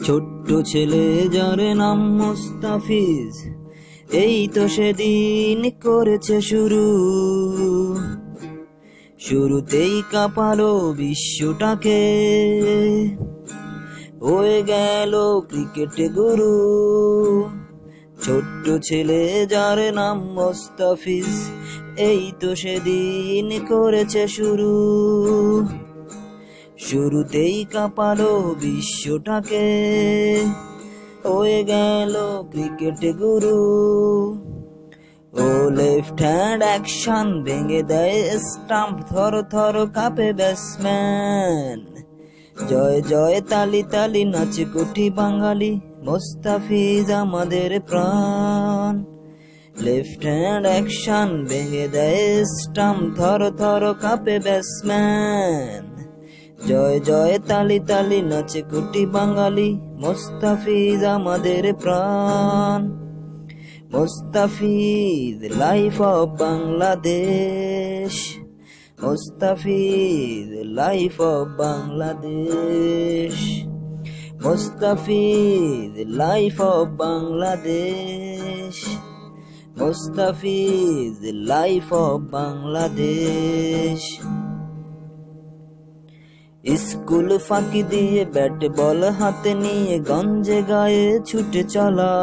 ছোট্ট ছেলে যার নাম মুস্তাফিজ, এই তো সেদিন করেছে শুরুতেই কাঁপালো বিশ্বটাকে, হয়ে গেল ক্রিকেট গুরু। ছোট্ট ছেলে যার নাম মুস্তাফিজ, এই তো সেদিন করেছে শুরুতেই কাঁপালো বিশ্বটাকে, হয়ে গেল ক্রিকেট গুরু। ও লেফট হ্যান্ড অ্যাকশন ভেঙে দেয় স্টাম্প, থর থর কাঁপে ব্যাটসম্যান। জয় জয় তালি তালি নাচে কোটি বাঙালি, মুস্তাফিজ আমাদের প্রাণ। লেফট হ্যান্ড অ্যাকশন ভেঙে দেয় স্টাম্প, থর থর কাঁপে ব্যাটসম্যান। জয় জয় তালি তালি নাচে কোটি বাঙালি, মুস্তাফিজ আমাদের প্রাণ। Mustafiz life of Bangladesh, Mustafiz life of Bangladesh, Mustafiz life of Bangladesh, Mustafiz life of Bangladesh. School ফাঁকি দিয়ে ব্যাট বল হাতে নিয়ে গঞ্জে গায়ে ছুটে চলা,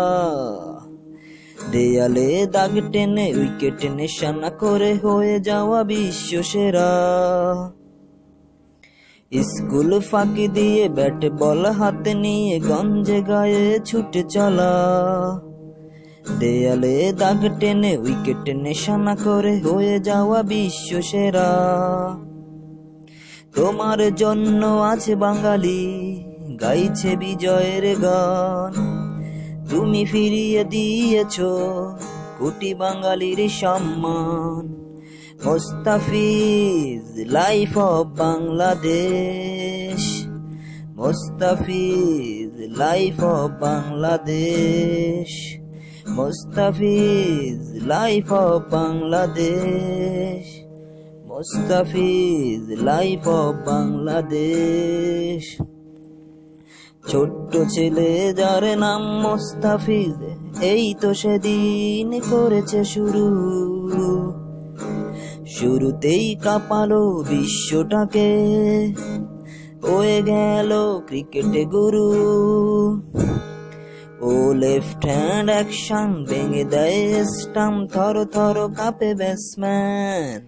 দেয়ালে দাগ টেনে উইকেট নিশানা করে হয়ে যাওয়া বিশ্ব সেরা। স্কুল ফাঁকি দিয়ে ব্যাট বল হাতে নিয়ে গঞ্জে গায়ে ছুটে চলা, দেয়ালে দাগ টেনে উইকেট নিশানা করে হয়ে যাওয়া বিশ্ব সেরা। তোমার জন্য আছে বাঙালি গাইছে বিজয়ের গান, তুমি ফিরিয়ে দিয়েছ কোটি বাঙালির সম্মান। Mustafiz life of Bangladesh, Mustafiz life of Bangladesh, Mustafiz life of Bangladesh, Mustafiz life of Bangladesh. ছোট্ট ছেলে যার নাম মুস্তাফিজ, এই তো সেদিন করেছে শুরুতেই কাঁপালো বিশ্বটাকে, হয়ে গেল ক্রিকেট গুরু। ও লেফট হ্যান্ড অ্যাকশন ভেঙে দেয় স্টাম্প, থর থর কাঁপে ব্যাটসম্যান।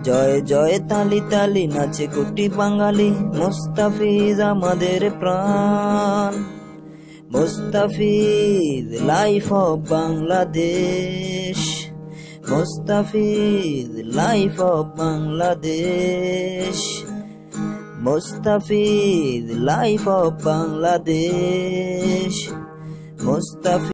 জয় জয় তালি তালি নাচে কোটি বাঙালি, মুস্তাফিজ আমাদের প্রাণ। Mustafiz life of Bangladesh, Mustafiz life of Bangladesh, Mustafiz life of Bangladesh, Mustafiz.